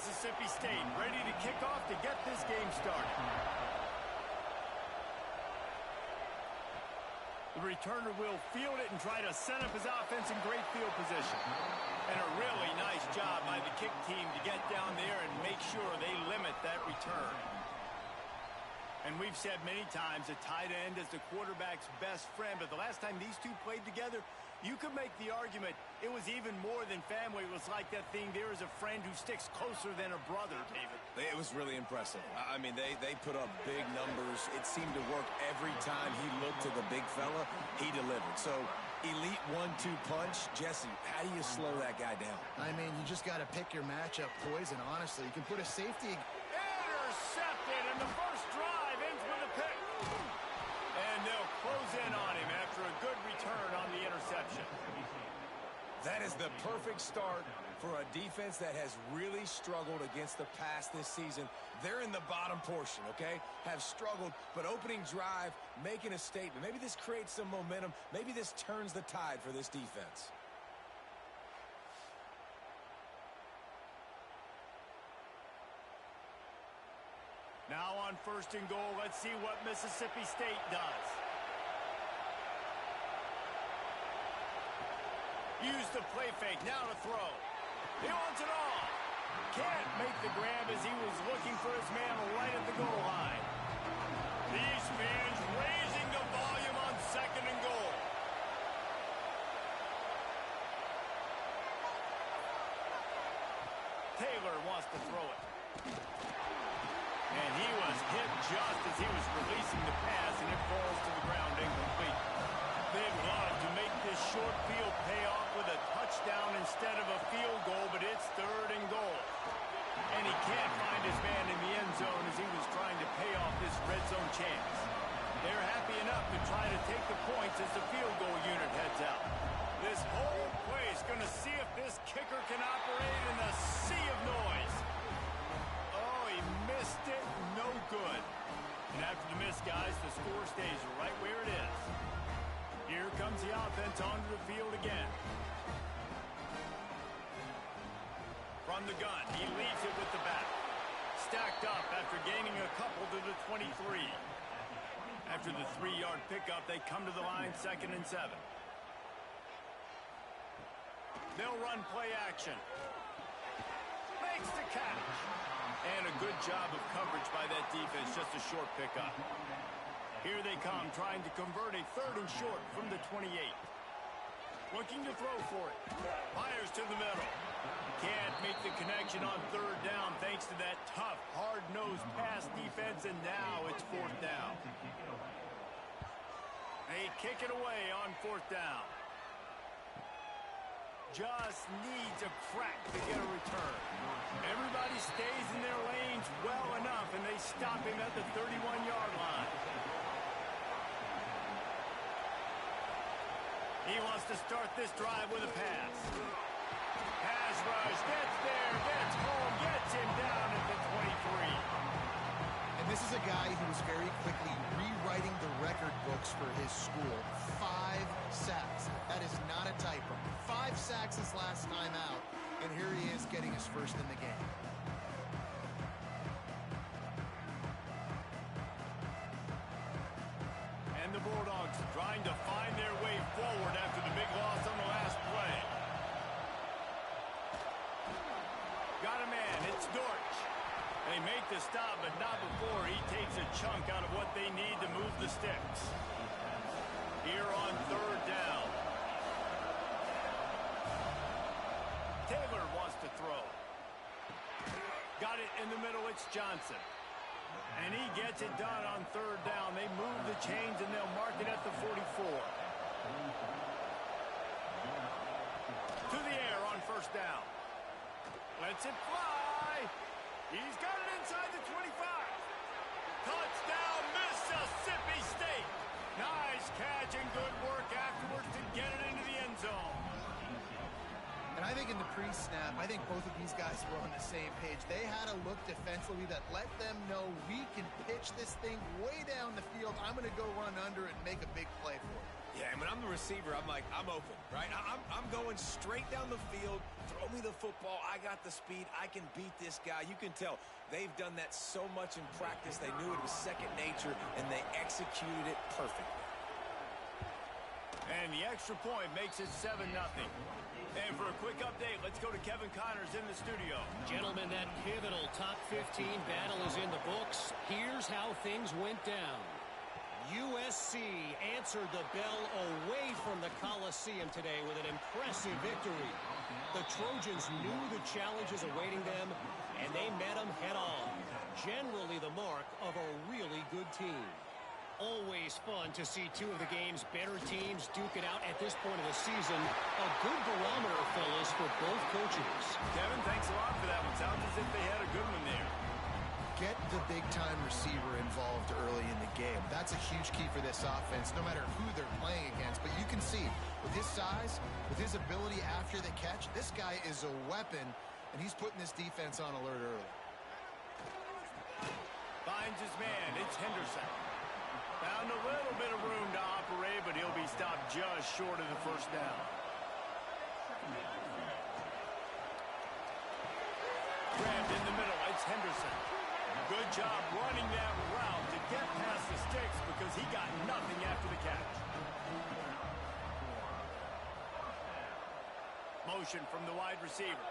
Mississippi State ready to kick off to get this game started. The returner will field it and try to set up his offense in great field position. And a really nice job by the kick team to get down there and make sure they limit that return. And we've said many times a tight end is the quarterback's best friend, but the last time these two played together, you could make the argument it was even more than family. It was like that thing, there is a friend who sticks closer than a brother, David. It was really impressive. I mean, they put up big numbers. It seemed to work every time he looked to the big fella, he delivered. So, elite 1-2 punch. Jesse, how do you slow that guy down? I mean, you just got to pick your matchup poison, honestly. You can put a safety. Intercepted, and the first drive ends with a pick. And they'll close in on him after a good return on the interception. That is the perfect start for a defense that has really struggled against the pass this season. They're in the bottom portion, okay? Have struggled, but opening drive, making a statement. Maybe this creates some momentum. Maybe this turns the tide for this defense. Now on 1st and goal, let's see what Mississippi State does. Use the play fake, now to throw. He wants it all. Can't make the grab as he was looking for his man right at the goal line. These fans raising the volume on 2nd and goal. Taylor wants to throw it. And he was hit just as he was releasing the pass, and it falls to the ground incomplete. They'd love to make this short field pay off with a touchdown instead of a field goal, but it's 3rd and goal. And he can't find his man in the end zone as he was trying to pay off this red zone chance. They're happy enough to try to take the points as the field goal unit heads out. This whole play is going to see if this kicker can operate in a sea of noise. Oh, he missed it. No good. And after the miss, guys, the score stays right where it is. Here comes the offense onto the field again. From the gun, he leaves it with the back. Stacked up after gaining a couple to the 23. After the 3-yard pickup, they come to the line 2nd and 7. They'll run play action. Makes the catch. And a good job of coverage by that defense, just a short pickup. Here they come, trying to convert a 3rd and short from the 28. Looking to throw for it. Fires to the middle. Can't make the connection on 3rd down thanks to that tough, hard-nosed pass defense, and now it's 4th down. They kick it away on 4th down. Just needs a crack to get a return. Everybody stays in their lanes well enough, and they stop him at the 31-yard line. He wants to start this drive with a pass. Pass rush, gets there, gets home, gets him down at the 23. And this is a guy who was very quickly rewriting the record books for his school. 5 sacks. That is not a typo. 5 sacks his last time out, and here he is getting his first in the game. And the Bulldogs trying to find their way forward after the big loss on the last play. Got a man, it's Dortch. They make the stop, but not before he takes a chunk out of what they need to move the sticks. Here on 3rd down. Taylor wants to throw. Got it in the middle, it's Johnson. And he gets it done on 3rd down. They move the chains, and they'll mark it at the 44. To the air on 1st down. Lets it fly. He's got it inside the 25. Touchdown, Mississippi State. Nice catch and good work afterwards to get it into the end zone. And I think in the pre-snap, I think both of these guys were on the same page. They had a look defensively that let them know we can pitch this thing way down the field. I'm going to go run under it and make a big play for it. Yeah, and when I'm the receiver, I'm like, I'm open, right? I'm going straight down the field. Throw me the football. I got the speed. I can beat this guy. You can tell they've done that so much in practice. They knew it was second nature, and they executed it perfectly. And the extra point makes it 7-0. And for a quick update, let's go to Kevin Connors in the studio. Gentlemen, that pivotal top 15 battle is in the books. Here's how things went down. USC answered the bell away from the Coliseum today with an impressive victory. The Trojans knew the challenges awaiting them, and they met them head-on. Generally the mark of a really good team. Always fun to see two of the game's better teams duke it out at this point of the season. A good barometer, fellas, for both coaches. Kevin, thanks a lot for that one. Sounds as if they had a good one there. Get the big-time receiver involved early in the game. That's a huge key for this offense, no matter who they're playing against. But you can see, with his size, with his ability after the catch, this guy is a weapon, and he's putting this defense on alert early. Finds his man. It's Henderson. Found a little bit of room to operate, but he'll be stopped just short of the first down. Grabbed in the middle. It's Henderson. Good job running that route to get past the sticks because he got nothing after the catch. Motion from the wide receiver.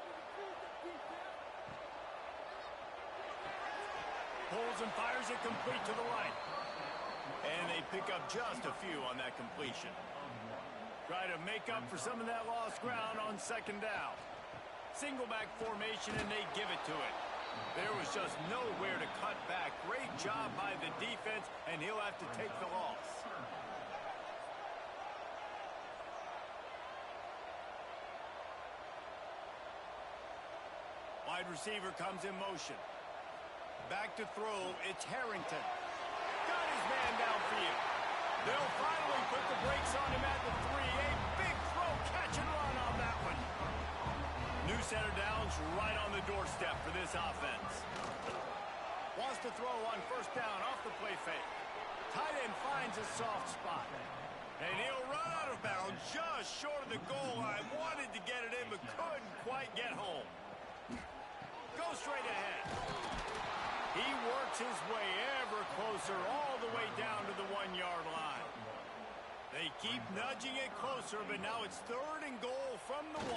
Pulls and fires it complete to the right. And they pick up just a few on that completion. Try to make up for some of that lost ground on second down. Single back formation, and they give it to it. There was just nowhere to cut back. Great job by the defense, and he'll have to take the loss. Wide receiver comes in motion. Back to throw, it's Harrington. Got his man downfield. They'll finally put the brakes on him at the 3. A big throw, catch and run on that one. New set of downs right on the doorstep for this offense. Wants to throw on first down off the play fake. Tight end finds a soft spot. And he'll run out of bounds just short of the goal line. Wanted to get it in but couldn't quite get home. Go straight ahead. He works his way ever closer all the way down to the 1-yard line. They keep nudging it closer, but now it's 3rd and goal from the 1.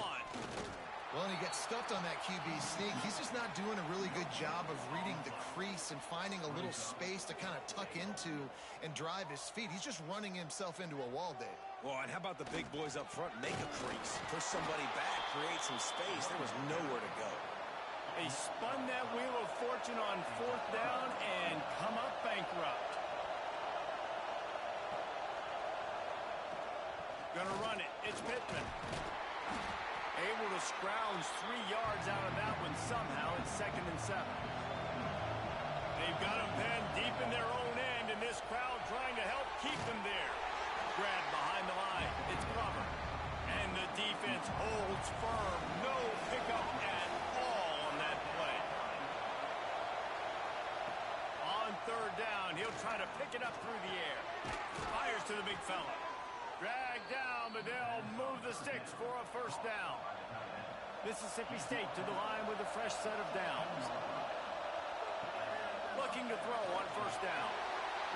Well, and he gets stuffed on that QB sneak. He's just not doing a really good job of reading the crease and finding a little space to kind of tuck into and drive his feet. He's just running himself into a wall, Dave. Well, and how about the big boys up front? Make a crease. Push somebody back. Create some space. There was nowhere to go. They spun that wheel of fortune on 4th down and come up bankrupt. Gonna run it. It's Pittman. Able to scrounge 3 yards out of that one somehow. It's 2nd and 7. They've got him penned deep in their own end, and this crowd trying to help keep them there. Grabbed behind the line. It's Glover. And the defense holds firm. No pickup at all on that play. On 3rd down, he'll try to pick it up through the air. Fires to the big fella. Dragged down, but they'll move the sticks for a first down. Mississippi State to the line with a fresh set of downs. Looking to throw on first down.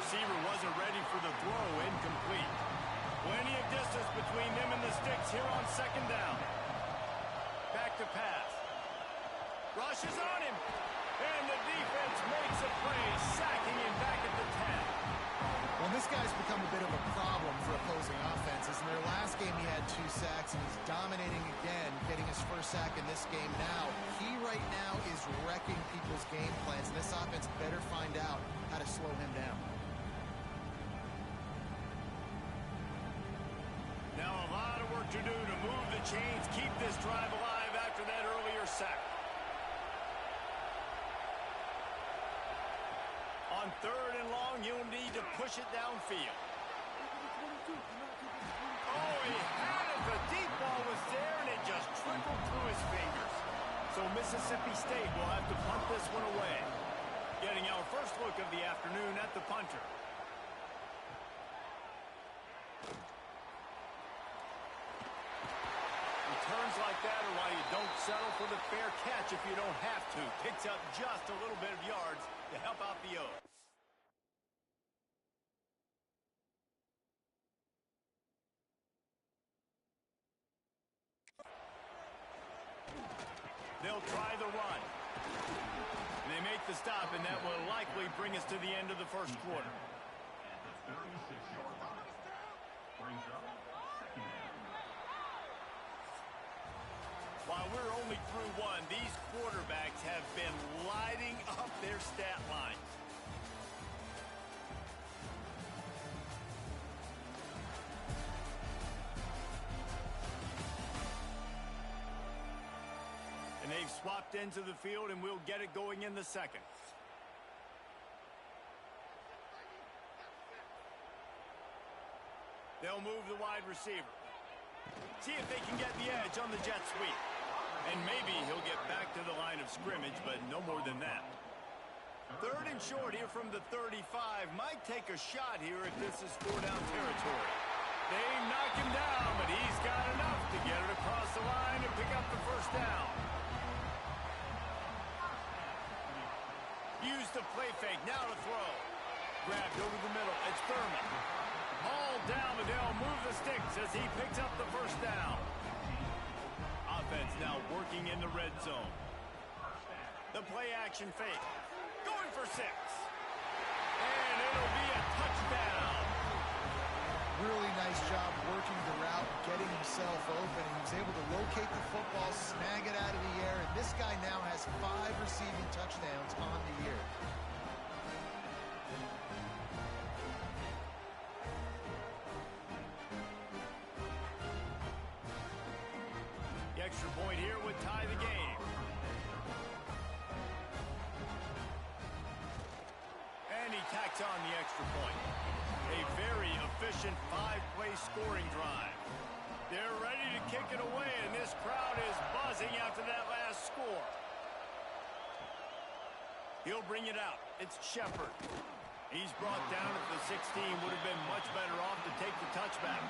Receiver wasn't ready for the throw, incomplete. Plenty of distance between them and the sticks here on 2nd down. Back to pass. Rushes on him. And the defense makes a play, sacking him back at the 10. Well, this guy's become a bit of a problem for opposing offenses. In their last game, he had 2 sacks, and he's dominating again, getting his first sack in this game now. He right now is wrecking people's game plans, and this offense better find out how to slow him down. Now a lot of work to do to move the chains, keep this drive alive after that earlier sack. On 3rd and long, you'll need to push it downfield. Oh, he had it. The deep ball was there, and it just trickled through his fingers. So Mississippi State will have to punt this one away. Getting our first look of the afternoon at the punter. Returns like that are why you don't settle for the fair catch if you don't have to. Picks up just a little bit of yards to help out the O's. They'll try the run. And they make the stop, and that will likely bring us to the end of the first quarter. While we're only through one, these quarterbacks have been lighting up their stat lines. And they've swapped into the field, and we'll get it going in the second. They'll move the wide receiver. See if they can get the edge on the jet sweep. And maybe he'll get back to the line of scrimmage, but no more than that. Third and short here from the 35. Might take a shot here if this is four-down territory. They knock him down, but he's got enough to get it across the line and pick up the first down. Use the play fake, now to throw. Grabbed over the middle, it's Thurman. All down, but they'll move the sticks as he picks up the first down. Offense now working in the red zone. The play action fake. Going for 6. And it'll be a touchdown. Really nice job working the route, getting himself open. He was able to locate the football, snag it out of the air, and this guy now has 5 receiving touchdowns on the year. The extra point here would tie the game. And he tacks on the extra point. A very efficient 5-play scoring drive. They're ready to kick it away, and this crowd is buzzing after that last score. He'll bring it out. It's Shepard. He's brought down at the 16. Would have been much better off to take the touchback.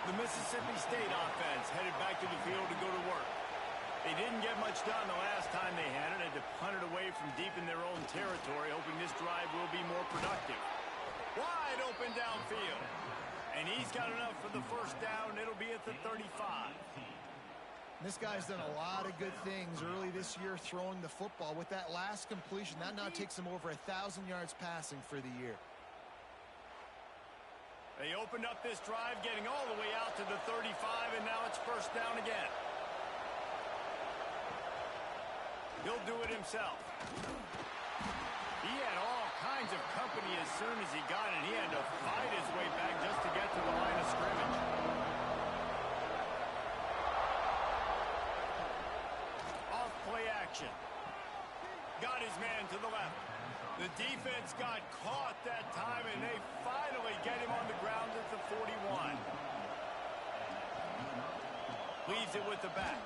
The Mississippi State offense headed back to the field to go to work. They didn't get much done the last time they had it. Had to punt it away from deep in their own territory, hoping this drive will be more productive. Wide open downfield. And he's got enough for the first down. It'll be at the 35. This guy's done a lot of good things early this year throwing the football. With that last completion, that now takes him over 1,000 yards passing for the year. They opened up this drive, getting all the way out to the 35, and now it's first down again. He'll do it himself. He had all kinds of company as soon as he got it. He had to fight his way back just to get to the line of scrimmage. Off play action. Got his man to the left. The defense got caught that time, and they finally get him on the ground at the 41. Leaves it with the back.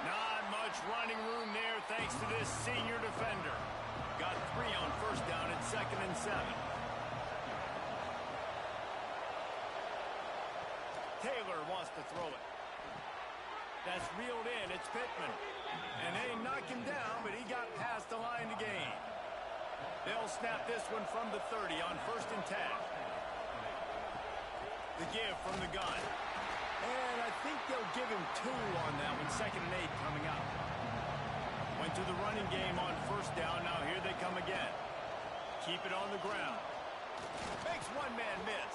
Not much running room there thanks to this senior defender. Got 3 on first down at 2nd and 7. Taylor wants to throw it. That's reeled in. It's Pittman. And they knock him down, but he got past the line to gain. They'll snap this one from the 30 on 1st and 10. The give from the gun. And I think they'll give him 2 on that one. 2nd and 8 coming up. Went to the running game on first down. Now here they come again. Keep it on the ground. Makes one man miss.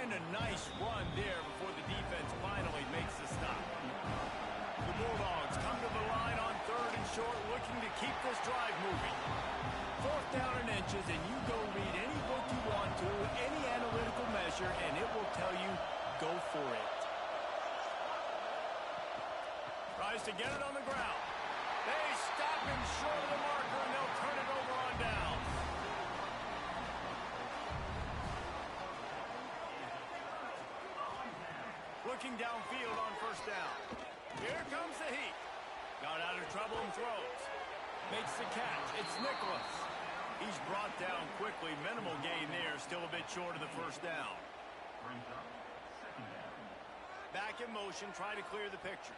And a nice run there before the defense finally makes the stop. The Bulldogs come to the line on 3rd and short, looking to keep this drive moving. 4th down and inches, and you go read any book you want to, any analytical measure, and it will tell you, go for it. Tries to get it on the ground. They stop him short of the marker, and they'll turn it over on down. Looking downfield on first down. Here comes the heat. Got out of trouble and throws. Makes the catch. It's Nicholas. He's brought down quickly. Minimal gain there. Still a bit short of the first down. Back in motion, try to clear the picture.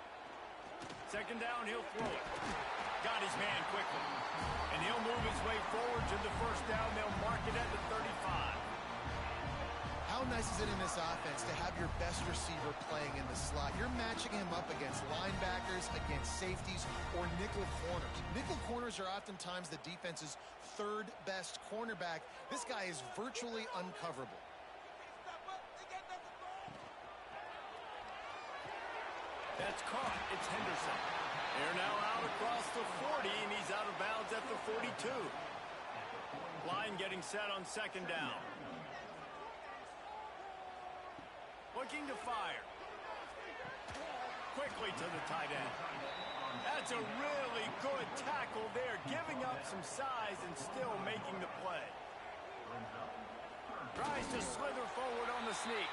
Second down, he'll throw it. Got his man quickly. And he'll move his way forward to the first down. They'll mark it at the 35. How nice is it in this offense to have your best receiver playing in the slot? You're matching him up against linebackers, against safeties, or nickel corners. Nickel corners are oftentimes the defense's third best cornerback. This guy is virtually uncoverable. That's caught. It's Henderson. They're now out across the 40, and he's out of bounds at the 42. Line getting set on second down. Looking to fire. Quickly to the tight end. That's a really good tackle there, giving up some size and still making the play. Tries to slither forward on the sneak.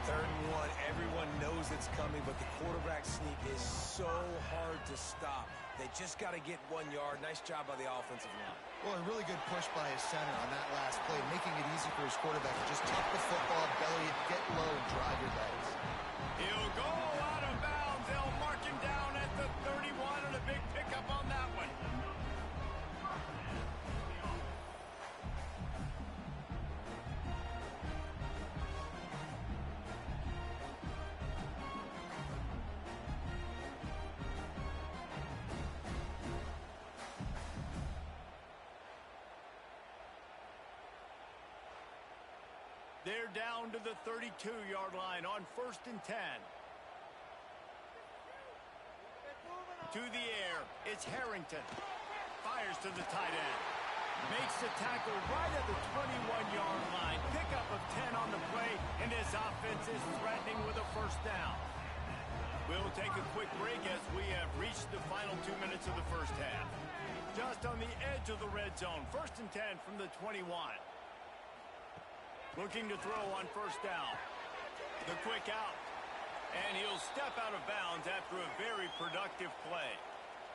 3rd and 1, everyone knows it's coming, but the quarterback sneak is so hard to stop. They just got to get 1 yard. Nice job by the offensive line. Well, a really good push by his center on that last play, making it easy for his quarterback to just tuck the football, belly it, get low, and drive your legs. He'll go out of bounds. They'll mark him down at the 31, and a big pickup on that one. They're down to the 32-yard line on 1st and 10. To the air, it's Harrington. Fires to the tight end. Makes the tackle right at the 21-yard line. Pickup of 10 on the play, and his offense is threatening with a first down. We'll take a quick break as we have reached the final 2 minutes of the first half. Just on the edge of the red zone. 1st and 10 from the 21. Looking to throw on first down. The quick out. And he'll step out of bounds after a very productive play.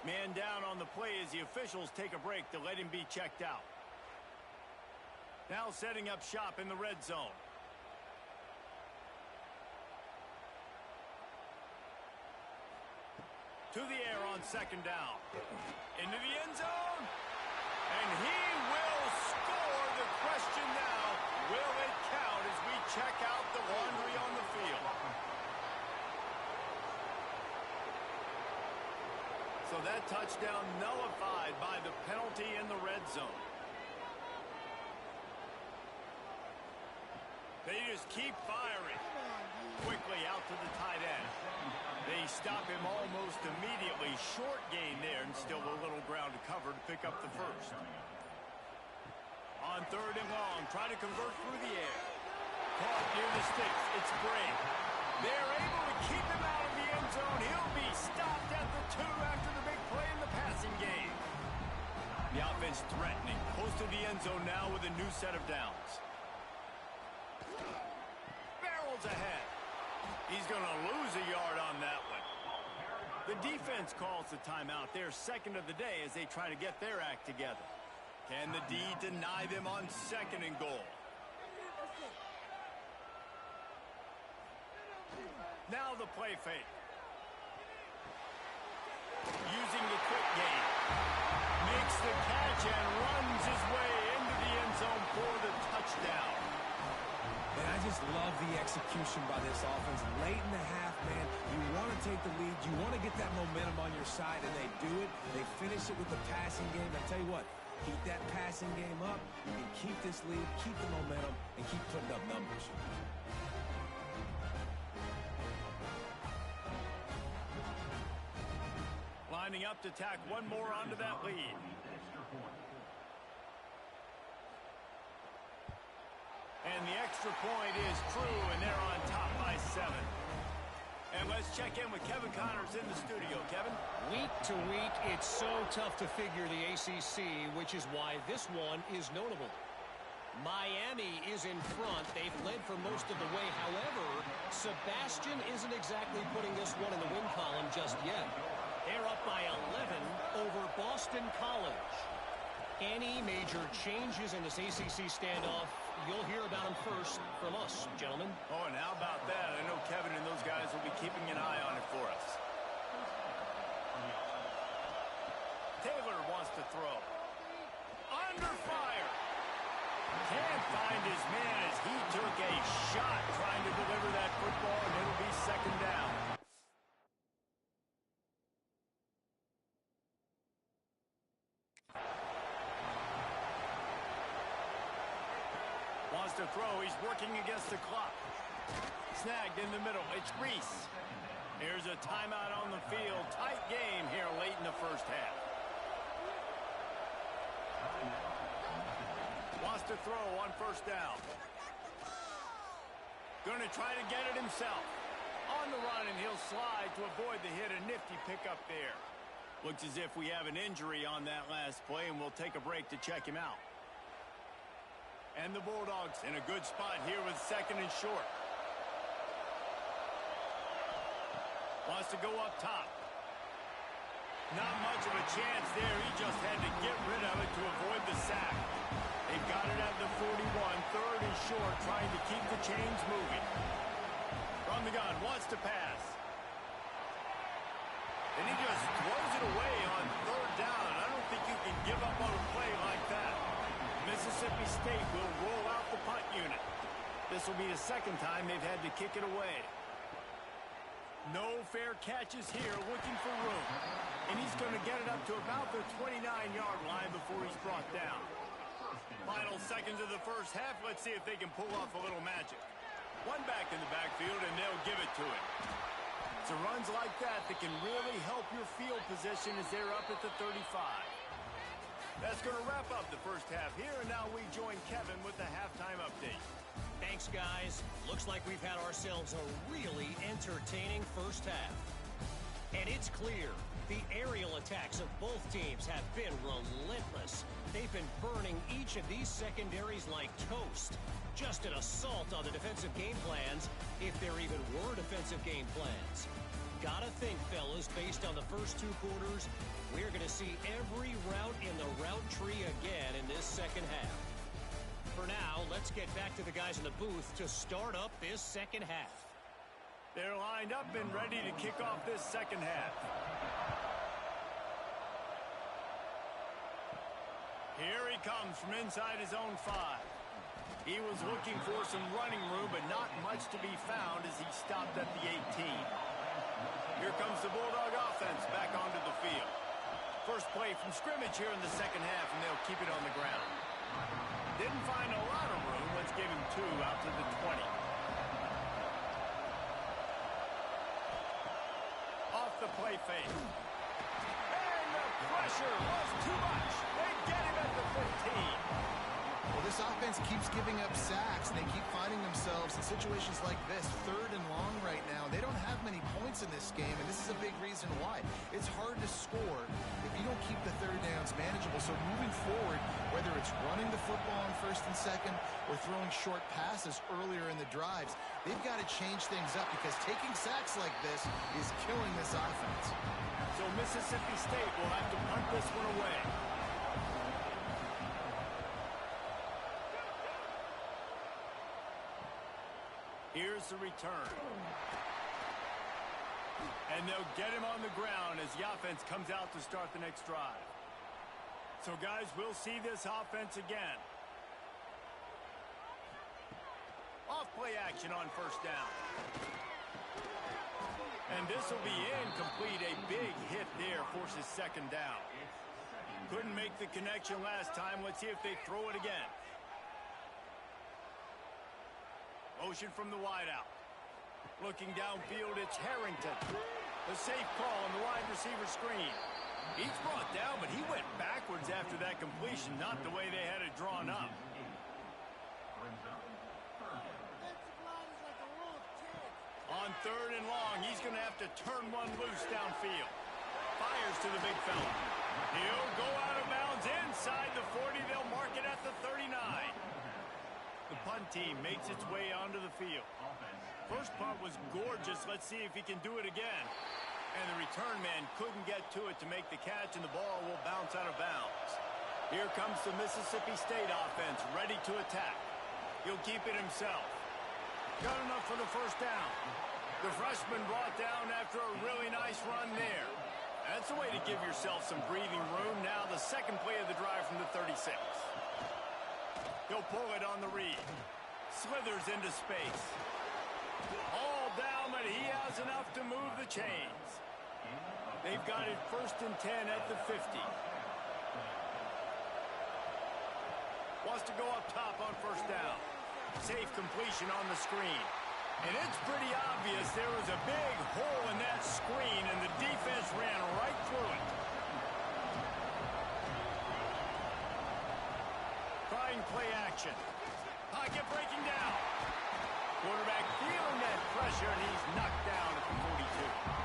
Man down on the play as the officials take a break to let him be checked out. Now setting up shop in the red zone. To the air on second down. Into the end zone. And he will score. The question now, will it count as we check out the laundry on the field? So that touchdown nullified by the penalty in the red zone. They just keep firing. Quickly out to the tight end. They stop him almost immediately. Short gain there and still a little ground to cover to pick up the first. On 3rd and long, try to convert through the air. Caught near the sticks. It's Bray. They're able to keep him out of the end zone. He'll be stopped at the 2 after the big play in the passing game. The offense threatening. Close to the end zone now with a new set of downs. Barrels ahead. He's going to lose a yard on that one. The defense calls the timeout. They're second of the day as they try to get their act together. Can the D deny them on 2nd and goal? Now the play fake. Using the quick game. Makes the catch and runs his way into the end zone for the touchdown. And I just love the execution by this offense. Late in the half, man, you want to take the lead. You want to get that momentum on your side, and they do it. They finish it with the passing game. I tell you what, keep that passing game up. You can keep this lead, keep the momentum, and keep putting up numbers. Lining up to tack one more onto that lead. And the extra point is true, and they're on top by 7. And let's check in with Kevin Connors in the studio. Kevin? Week to week, it's so tough to figure the ACC, which is why this one is notable. Miami is in front. They've led for most of the way. However, Sebastian isn't exactly putting this one in the win column just yet. They're up by 11 over Boston College. Any major changes in this ACC standoff, you'll hear about them first from us, gentlemen. Oh, and how about that? I know Kevin and those guys will be keeping an eye on it for us. Taylor wants to throw. Under fire. Can't find his man as he took a shot trying to deliver that football, and it'll be second down. Wants to throw. He's working against the clock. Snagged in the middle. It's Reese. Here's a timeout on the field. Tight game here late in the first half. Wants to throw on first down. Going to try to get it himself. On the run, and he'll slide to avoid the hit. A nifty pickup there. Looks as if we have an injury on that last play, and we'll take a break to check him out. And the Bulldogs in a good spot here with second and short. Wants to go up top. Not much of a chance there. He just had to get rid of it to avoid the sack. They've got it at the 41. Third and short, trying to keep the chains moving. From the gun, wants to pass. And he just throws it away on third down. I don't think you can give up on a play like that. Mississippi State will roll out the punt unit. This will be the second time they've had to kick it away. No fair catches here, looking for room. And he's going to get it up to about the 29-yard line before he's brought down. Final seconds of the first half. Let's see if they can pull off a little magic. One back in the backfield, and they'll give it to him. It's runs like that that can really help your field position as they're up at the 35. That's going to wrap up the first half here, and now we join Kevin with the halftime update. Thanks, guys. Looks like we've had ourselves a really entertaining first half. And it's clear, the aerial attacks of both teams have been relentless. They've been burning each of these secondaries like toast. Just an assault on the defensive game plans, if there even were defensive game plans. Gotta think, fellas, based on the first two quarters, we're going to see every route in the route tree again in this second half. For now, let's get back to the guys in the booth to start up this second half. They're lined up and ready to kick off this second half. Here he comes from inside his own 5. He was looking for some running room, but not much to be found as he stopped at the 18. Here comes the Bulldog offense back onto the field. First play from scrimmage here in the second half, and they'll keep it on the ground. Didn't find a lot of room. Let's give him 2 out to the 20. Off the play fake. And the pressure was too much. They get him at the 15. Well, this offense keeps giving up sacks, and they keep finding themselves in situations like this, third and long right now. They don't have many points in this game, and this is a big reason why. It's hard to score if you don't keep the third downs manageable. So moving forward, whether it's running the football on first and second or throwing short passes earlier in the drives, they've got to change things up because taking sacks like this is killing this offense. So Mississippi State will have to punt this one away. Here's the return. And they'll get him on the ground as the offense comes out to start the next drive. So, guys, we'll see this offense again. Off-play action on first down. And this will be incomplete. A big hit there forces second down. Couldn't make the connection last time. Let's see if they throw it again. Motion from the wideout. Looking downfield, it's Harrington. The safe call on the wide receiver screen. He's brought down, but he went backwards after that completion, not the way they had it drawn up. On third and long, he's going to have to turn one loose downfield. Fires to the big fella. He'll go out of bounds inside the 40. They'll mark it at the 39. The punt team makes its way onto the field. First punt was gorgeous. Let's see if he can do it again. And the return man couldn't get to it to make the catch, and the ball will bounce out of bounds. Here comes the Mississippi State offense, ready to attack. He'll keep it himself. Got enough for the first down. The freshman brought down after a really nice run there. That's a way to give yourself some breathing room. Now the second play of the drive from the 36. He'll pull it on the read. Slithers into space. All down, but he has enough to move the chains. They've got it 1st and 10 at the 50. Wants to go up top on 1st down. Safe completion on the screen. And it's pretty obvious there was a big hole in that screen, and the defense ran right through it. Trying play action. Pocket breaking down. Quarterback feeling that pressure, and he's knocked down at the 42.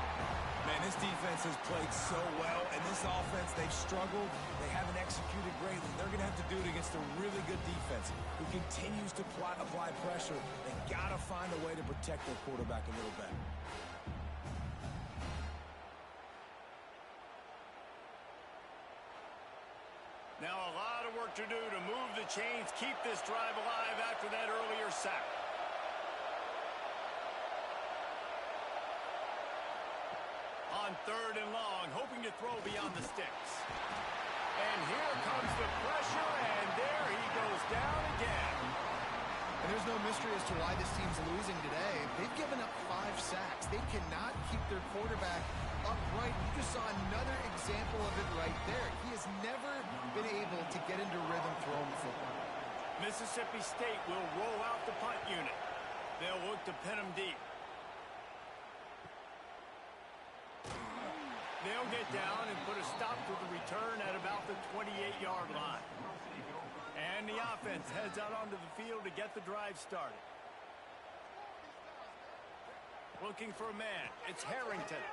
Man, this defense has played so well, and this offense, they've struggled. They haven't executed greatly. They're going to have to do it against a really good defense who continues to apply pressure. They got to find a way to protect their quarterback a little better. Now a lot of work to do to move the chains, keep this drive alive after that earlier sack. On 3rd and long, hoping to throw beyond the sticks. And here comes the pressure, and there he goes down again. And there's no mystery as to why this team's losing today. They've given up 5 sacks. They cannot keep their quarterback upright. You just saw another example of it right there. He has never been able to get into rhythm throwing the football. Mississippi State will roll out the punt unit. They'll look to pin him deep. They'll get down and put a stop to the return at about the 28-yard line. And the offense heads out onto the field to get the drive started. Looking for a man. It's Harrington.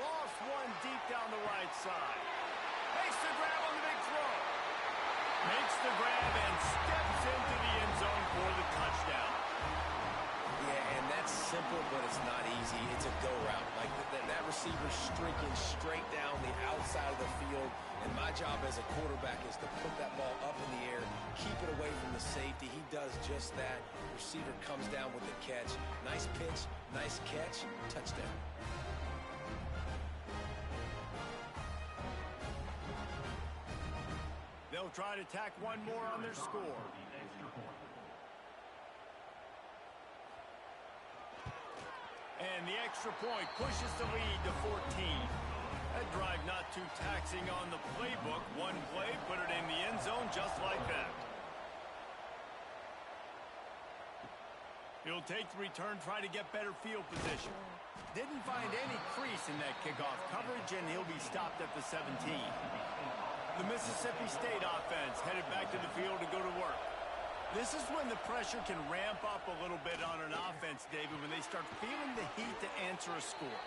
Lost one deep down the right side. Makes the grab on the big throw. Makes the grab and steps into the end zone for the touchdown. Yeah, and that's simple, but it's not easy. It's a go route. Like that receiver streaking straight down the outside of the field. And my job as a quarterback is to put that ball up in the air, keep it away from the safety. He does just that. Receiver comes down with the catch. Nice pitch, nice catch, touchdown. They'll try to tack one more on their score. And the extra point pushes the lead to 14. That drive not too taxing on the playbook. One play, put it in the end zone just like that. He'll take the return, try to get better field position. Didn't find any crease in that kickoff coverage, and he'll be stopped at the 17. The Mississippi State offense headed back to the field to go to work. This is when the pressure can ramp up a little bit on an offense, David, when they start feeling the heat to answer a score.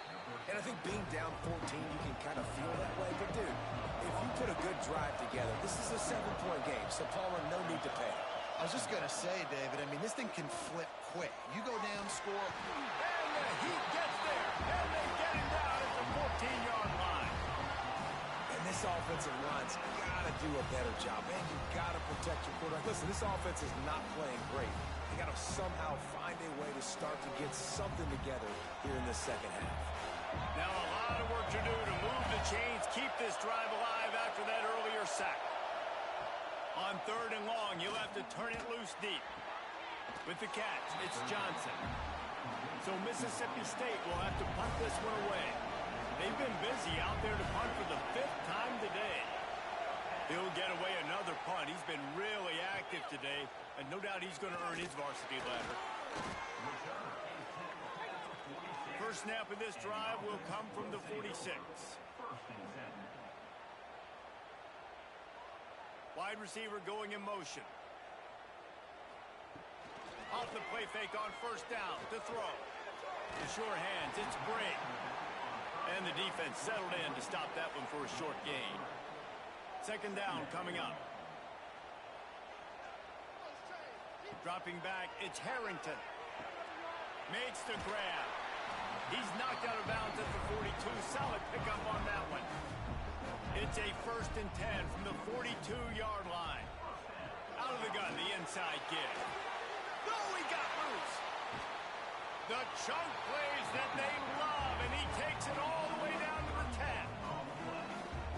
And I think being down 14, you can kind of feel that way. But, dude, if you put a good drive together, this is a 7-point game, so Palmer, no need to pay. I was just going to say, David, I mean, this thing can flip quick. You go down, score. And the heat gets there, and they get him down at the 14-yard line. And this offensive line's got to do a better job. Man, you got to protect your quarterback. Listen, this offense is not playing great. They got to somehow find a way to start to get something together here in the second half. Now a lot of work to do to move the chains, keep this drive alive after that earlier sack. On 3rd and long, you'll have to turn it loose deep. With the catch, it's Johnson. So Mississippi State will have to punt this one away. They've been busy out there to punt for the 5th time today. He'll get away another punt. He's been really active today, and no doubt he's going to earn his varsity ladder. First snap of this drive will come from the 46. Wide receiver going in motion. Off the play fake on 1st down to throw. The sure hands, it's Bray. And the defense settled in to stop that one for a short gain. 2nd down coming up. Dropping back, it's Harrington. Makes the grab. He's knocked out of bounds at the 42. Solid pickup on that one. It's a 1st and 10 from the 42-yard line. Out of the gun, the inside give. Oh, he got loose. The chunk plays that they love, and he takes it all the way down to the 10.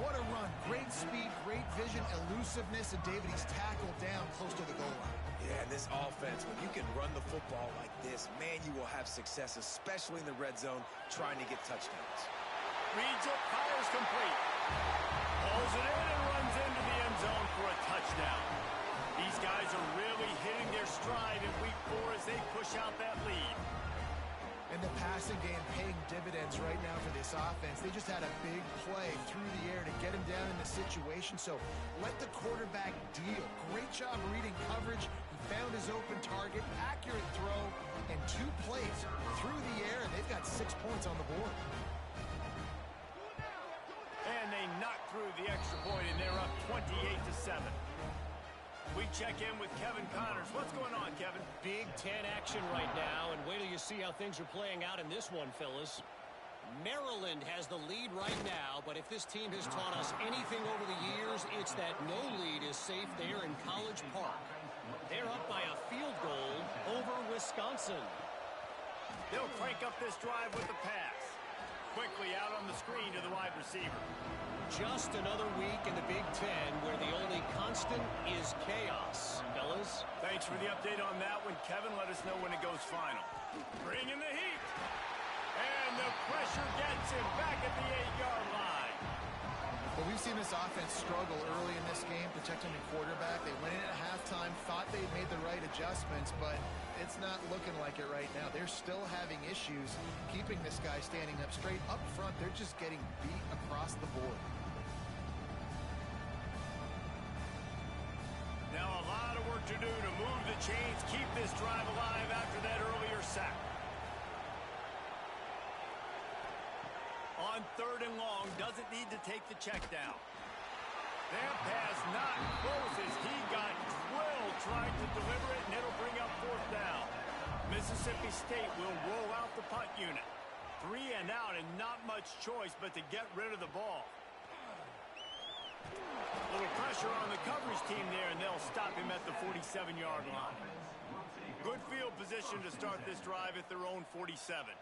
What a run. Great speed, great vision, elusiveness, and David, he's tackled down close to the goal line. Yeah, and this offense, when you can run the football like this, man, you will have success, especially in the red zone, trying to get touchdowns. Reads it, fires complete. Pulls it in and runs into the end zone for a touchdown. These guys are really hitting their stride in week 4 as they push out that lead. And the passing game paying dividends right now for this offense. They just had a big play through the air to get him down in the situation. So let the quarterback deal. Great job reading coverage. He found his open target, accurate throw, and 2 plays through the air. And they've got 6 points on the board. And they knock through the extra point, and they're up 28-7. We check in with Kevin Connors. What's going on, Kevin? Big Ten action right now, and wait till you see how things are playing out in this one, fellas. Maryland has the lead right now, but if this team has taught us anything over the years, it's that no lead is safe there in College Park. They're up by a field goal over Wisconsin. They'll crank up this drive with the pass. Quickly out on the screen to the wide receiver. Just another week in the Big Ten where the only constant is chaos, fellas. Thanks for the update on that one, Kevin. Let us know when it goes final. Bring in the heat. And the pressure gets him back at the 8-yard line. Well, we've seen this offense struggle early in this game, protecting the quarterback. They went in at halftime, thought they'd made the right adjustments, but it's not looking like it right now. They're still having issues keeping this guy standing up straight. Up front, they're just getting beat across the board. Now a lot of work to do to move the chains, keep this drive alive after that earlier sack. On 3rd and long, doesn't need to take the check down. That pass not close as he got drilled trying to deliver it, and it'll bring up 4th down. Mississippi State will roll out the punt unit. 3 and out, and not much choice but to get rid of the ball. Little pressure on the coverage team there, and they'll stop him at the 47-yard line. Good field position to start this drive at their own 47.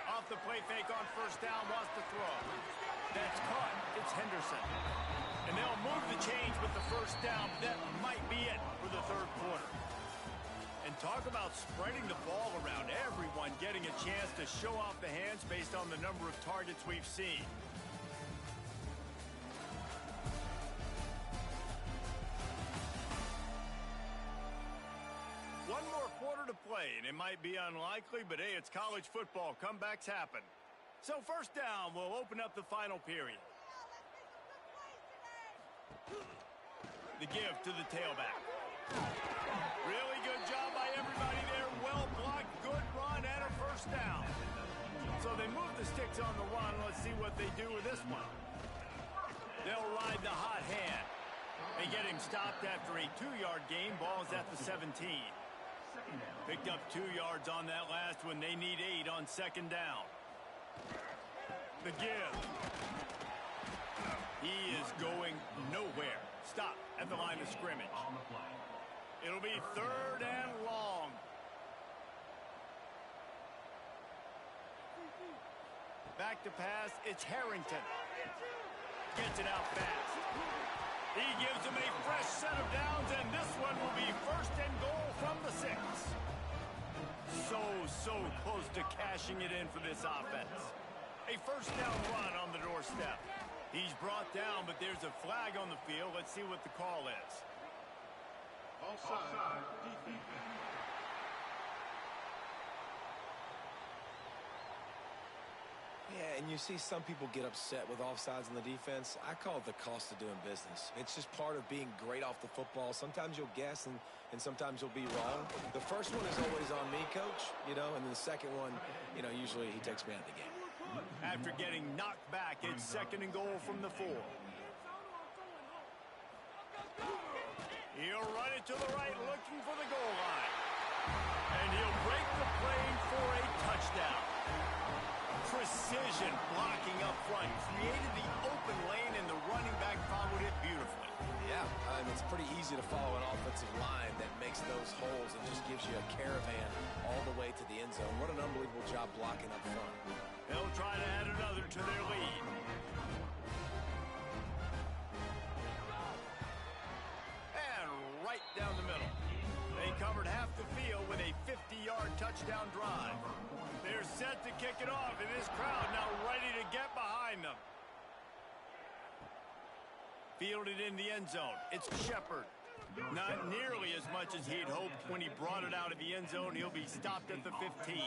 Off the play fake on 1st down, wants to throw. That's caught. It's Henderson. And they'll move the chains with the 1st down. That might be it for the 3rd quarter. And talk about spreading the ball around. Everyone getting a chance to show off the hands based on the number of targets we've seen. One more quarter to play, and it might be unlikely, but hey, it's college football. Comebacks happen. So 1st down will open up the final period. The give to the tailback. Really good job by everybody there. Well blocked, good run, and a 1st down. So they move the sticks on the run. Let's see what they do with this one. They'll ride the hot hand. They get him stopped after a 2-yard gain. Ball's at the 17. Picked up 2 yards on that last one. They need 8 on 2nd down. The give. He is going nowhere. Stop at the line of scrimmage. It'll be 3rd and long. Back to pass. It's Harrington. Gets it out fast. He gives him a fresh set of downs, and this one will be 1st and goal from the 6. So close to cashing it in for this offense. A 1st down run on the doorstep. He's brought down, but there's a flag on the field. Let's see what the call is. Offside. Yeah, and you see some people get upset with offsides in the defense. I call it the cost of doing business. It's just part of being great off the football. Sometimes you'll guess, and sometimes you'll be wrong. The first one is always on me, Coach, and then the second one, usually he takes me out of the game. After getting knocked back, it's 2nd and goal from the 4. He'll run it to the right, looking for the goal line. And he'll break the plane for a touchdown. Precision blocking up front. Created the open lane, and the running back followed it beautifully. Yeah, it's pretty easy to follow an offensive line that makes those holes and just gives you a caravan all the way to the end zone. What an unbelievable job blocking up front. They'll try to add another to their lead. And right down the middle. They covered half the field with a 50-yard touchdown drive. They're set to kick it off, and this crowd now ready to get behind them. Fielded in the end zone. It's Shepard. Not nearly as much as he'd hoped when he brought it out of the end zone. He'll be stopped at the 15.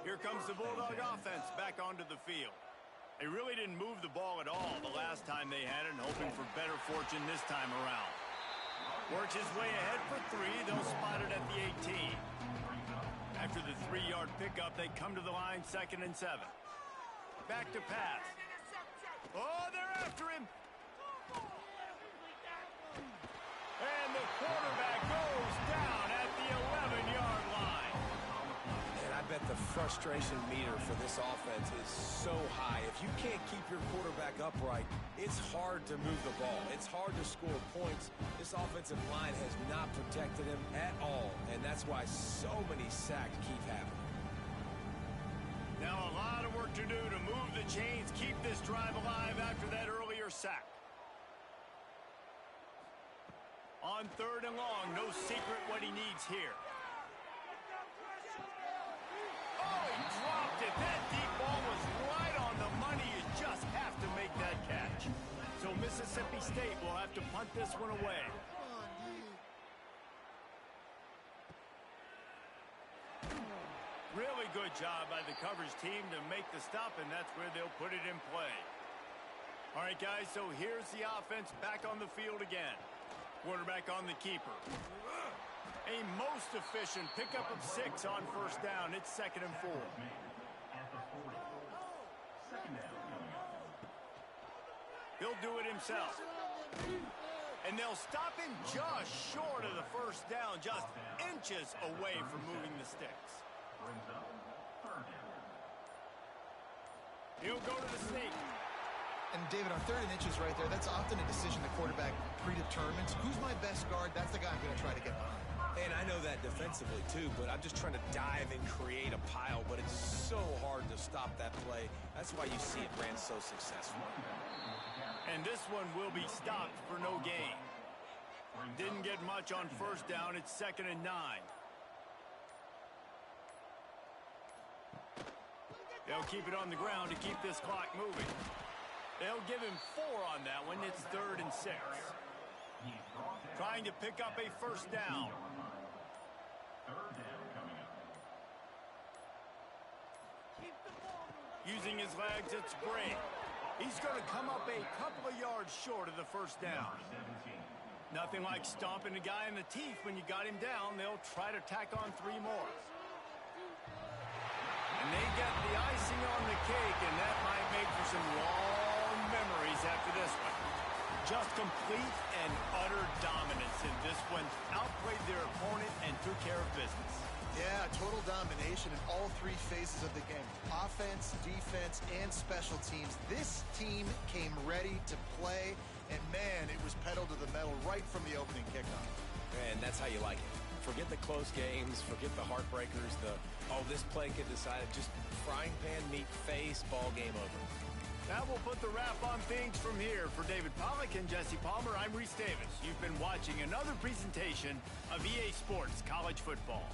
Here comes the Bulldog offense back onto the field. They really didn't move the ball at all the last time they had it, hoping for better fortune this time around. Works his way ahead for 3. They'll spot it at the 18. After the 3-yard pickup, they come to the line, 2nd and 7. Back to pass. Oh, they're after him. And the quarterback goes down at the 11-yard line. And I bet the frustration meter for this offense is so high. If you can't keep your quarterback upright, it's hard to move the ball. It's hard to score points. This offensive line has not protected him at all, and that's why so many sacks keep happening. Now a lot of work to do to move the chains, keep this drive alive after that earlier sack. On 3rd and long, no secret what he needs here. Oh, he dropped it. That deep ball was right on the money. You just have to make that catch. So Mississippi State will have to punt this one away. Really good job by the coverage team to make the stop, and that's where they'll put it in play. All right, guys, so here's the offense back on the field again. Quarterback on the keeper. A most efficient pickup of 6 on 1st down. It's 2nd and 4. He'll do it himself. And they'll stop him just short of the 1st down, just inches away from moving the sticks. He'll go to the sneak. And, David, on 3rd and inches right there, that's often a decision the quarterback predetermines. Who's my best guard? That's the guy I'm going to try to get behind. And I know that defensively, too, but I'm just trying to dive and create a pile, but it's so hard to stop that play. That's why you see it ran so successful. And this one will be stopped for no gain. Didn't get much on 1st down. It's 2nd and 9. They'll keep it on the ground to keep this clock moving. They'll give him 4 on that one. It's 3rd and 6. Trying to pick up a 1st down. Using his legs, it's Bray. He's going to come up a couple of yards short of the 1st down. Nothing like stomping a guy in the teeth when you got him down. They'll try to tack on 3 more. And they get the icing on the cake, and that might make for some long memories after this one. Just complete and utter dominance in this one. Outplayed their opponent and took care of business. Yeah, total domination in all 3 phases of the game. Offense, defense, and special teams. This team came ready to play, and, man, it was pedal to the metal right from the opening kickoff. And that's how you like it. Forget the close games, forget the heartbreakers, this play could decide, just frying pan meet face, ball game over. That will put the wrap on things from here. For David Pollack and Jesse Palmer, I'm Reese Davis. You've been watching another presentation of EA Sports College Football.